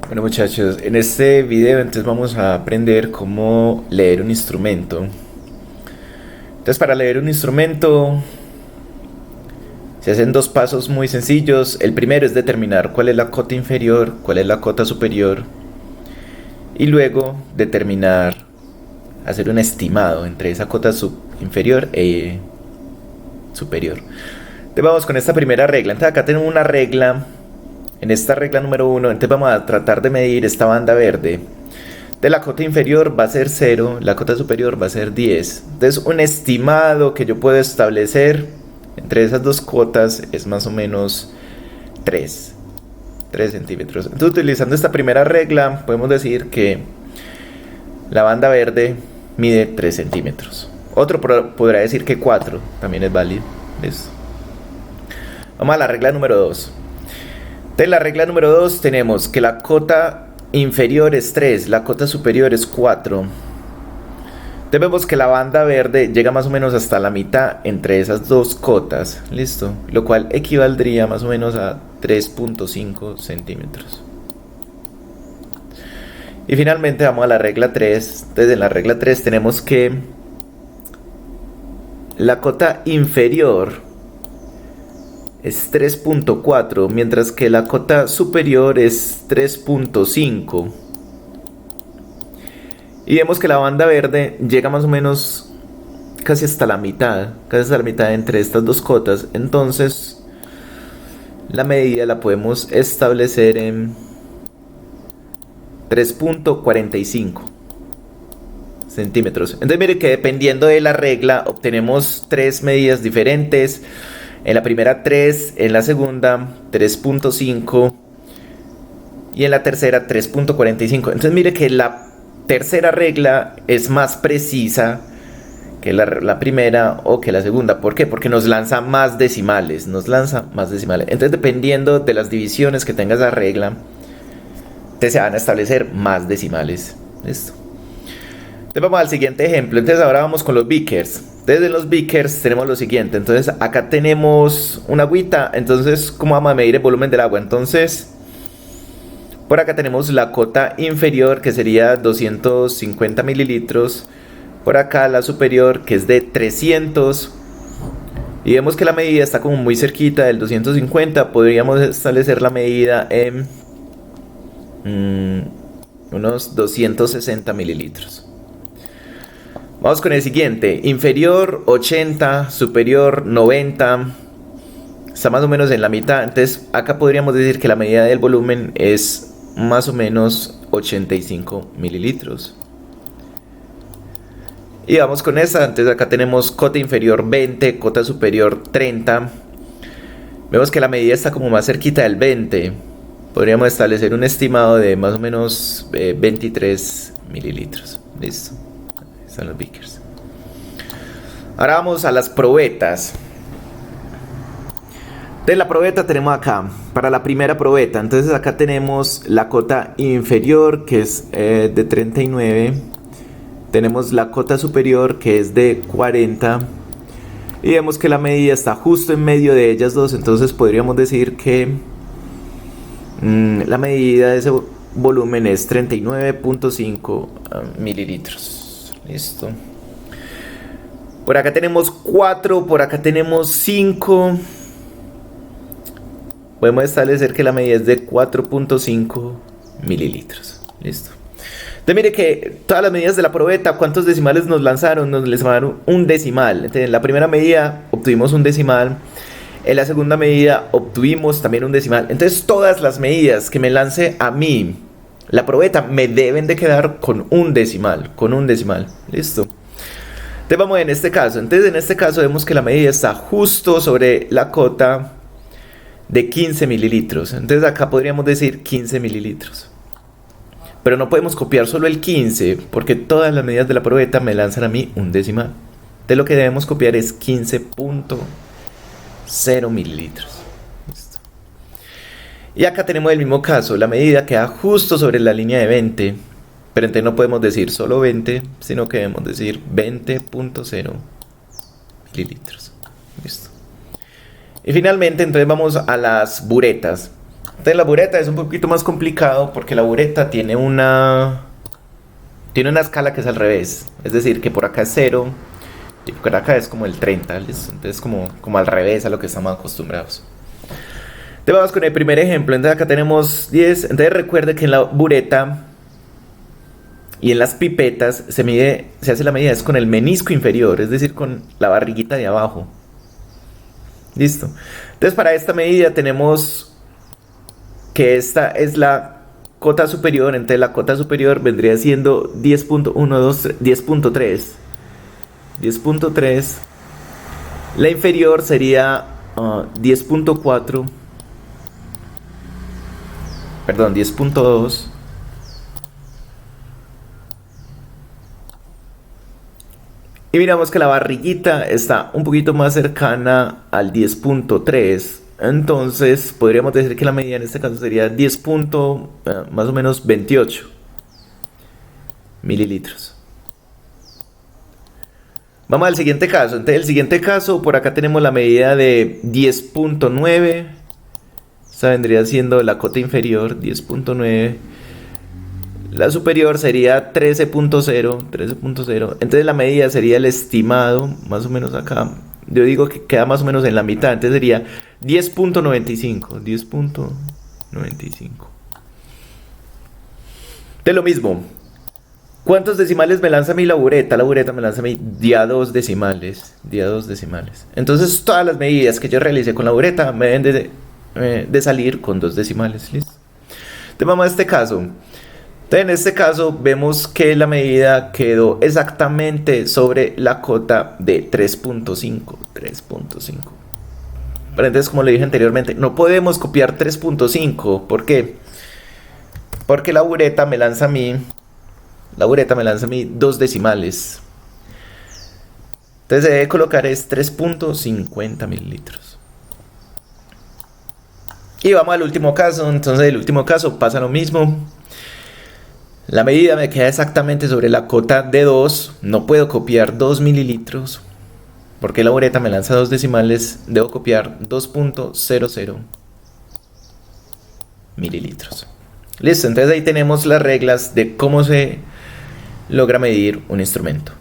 Bueno muchachos, en este video entonces vamos a aprender cómo leer un instrumento. Entonces para leer un instrumento se hacen dos pasos muy sencillos. El primero es determinar cuál es la cota inferior, cuál es la cota superior. Y luego determinar, hacer un estimado entre esa cota inferior e superior. Entonces vamos con esta primera regla. Entonces acá tenemos una regla. En esta regla número 1, entonces vamos a tratar de medir esta banda verde. De la cota inferior va a ser 0, la cota superior va a ser 10. Entonces un estimado que yo puedo establecer entre esas dos cotas es más o menos 3 centímetros. Entonces utilizando esta primera regla podemos decir que la banda verde mide 3 centímetros. Otro podrá decir que 4, también es válido. ¿Listo? Vamos a la regla número 2. En la regla número 2 tenemos que la cota inferior es 3, la cota superior es 4. Entonces vemos que la banda verde llega más o menos hasta la mitad entre esas dos cotas, ¿listo? Lo cual equivaldría más o menos a 3.5 centímetros. Y finalmente vamos a la regla 3. Entonces en la regla 3 tenemos que la cota inferior es 3.4, mientras que la cota superior es 3.5. Y vemos que la banda verde llega más o menos casi hasta la mitad entre estas dos cotas. Entonces la medida la podemos establecer en 3.45 centímetros. Entonces mire que dependiendo de la regla obtenemos tres medidas diferentes. En la primera 3, en la segunda 3.5 y en la tercera 3.45. Entonces mire que la tercera regla es más precisa que la primera o que la segunda. ¿Por qué? Porque nos lanza más decimales. Entonces dependiendo de las divisiones que tenga esa regla, se van a establecer más decimales. ¿Listo? Entonces vamos al siguiente ejemplo. Entonces ahora vamos con los beakers. Desde los beakers tenemos lo siguiente. Entonces acá tenemos una agüita. Entonces, ¿cómo vamos a medir el volumen del agua? Entonces, por acá tenemos la cota inferior, que sería 250 mililitros. Por acá la superior, que es de 300. Y vemos que la medida está como muy cerquita del 250. Podríamos establecer la medida en unos 260 mililitros. Vamos con el siguiente. Inferior 80, superior 90. Está más o menos en la mitad. Entonces acá podríamos decir que la medida del volumen es más o menos 85 mililitros. Y vamos con esta. Entonces acá tenemos cota inferior 20, cota superior 30. Vemos que la medida está como más cerquita del 20. Podríamos establecer un estimado de más o menos 23 mililitros. Listo. Están los beakers. Ahora vamos a las probetas. De la probeta tenemos acá, para la primera probeta, entonces acá tenemos la cota inferior que es de 39. Tenemos la cota superior que es de 40. Y vemos que la medida está justo en medio de ellas dos. Entonces podríamos decir que la medida de ese volumen es 39.5 mililitros. Listo. Por acá tenemos 4, por acá tenemos 5. Podemos establecer que la medida es de 4.5 mililitros. Listo. Entonces mire que todas las medidas de la probeta, ¿cuántos decimales nos lanzaron? Nos lanzaron un decimal. Entonces en la primera medida obtuvimos un decimal. En la segunda medida obtuvimos también un decimal. Entonces todas las medidas que me lance a mí la probeta me deben de quedar con un decimal. Listo. Entonces vamos en este caso. Entonces en este caso vemos que la medida está justo sobre la cota de 15 mililitros. Entonces acá podríamos decir 15 mililitros. Pero no podemos copiar solo el 15 porque todas las medidas de la probeta me lanzan a mí un decimal. Entonces lo que debemos copiar es 15.0 mililitros. Y acá tenemos el mismo caso, la medida queda justo sobre la línea de 20, pero entonces no podemos decir solo 20, sino que debemos decir 20.0 mililitros. Listo. Y finalmente entonces vamos a las buretas. Entonces la bureta es un poquito más complicado porque la bureta tiene una escala que es al revés. Es decir, que por acá es 0 y por acá es como el 30. ¿Listo? Entonces como al revés a lo que estamos acostumbrados. Entonces vamos con el primer ejemplo. Entonces acá tenemos 10. Entonces recuerde que en la bureta y en las pipetas se hace la medida es con el menisco inferior, es decir, con la barriguita de abajo. Listo. Entonces para esta medida tenemos que esta es la cota superior. Entonces la cota superior vendría siendo 10.3. 10.3. La inferior sería 10.4. Perdón, 10.2. Y miramos que la barriguita está un poquito más cercana al 10.3. Entonces podríamos decir que la medida en este caso sería 10. Más o menos 28 mililitros. Vamos al siguiente caso. Entonces el siguiente caso, por acá tenemos la medida de 10.9. Esta vendría siendo la cota inferior, 10.9. La superior sería 13.0. Entonces la medida sería el estimado, más o menos acá. Yo digo que queda más o menos en la mitad. Entonces sería 10.95. 10.95. De lo mismo. ¿Cuántos decimales me lanza a mí la bureta? La bureta me lanza a mí día 2 decimales. Día 2 decimales. Entonces todas las medidas que yo realicé con la bureta me deben de salir con 2 decimales. ¿Listo? Entonces vamos a este caso. Entonces en este caso vemos que la medida quedó exactamente sobre la cota de 3.5. 3.5. Pero entonces, como le dije anteriormente, no podemos copiar 3.5. ¿Por qué? Porque la bureta me lanza a mí 2 decimales. Entonces se debe colocar es 3.50 mililitros. Y vamos al último caso. Entonces el último caso pasa lo mismo. La medida me queda exactamente sobre la cota de 2. No puedo copiar 2 mililitros. Porque la bureta me lanza 2 decimales. Debo copiar 2.00 mililitros. Listo, entonces ahí tenemos las reglas de cómo se logra medir un instrumento.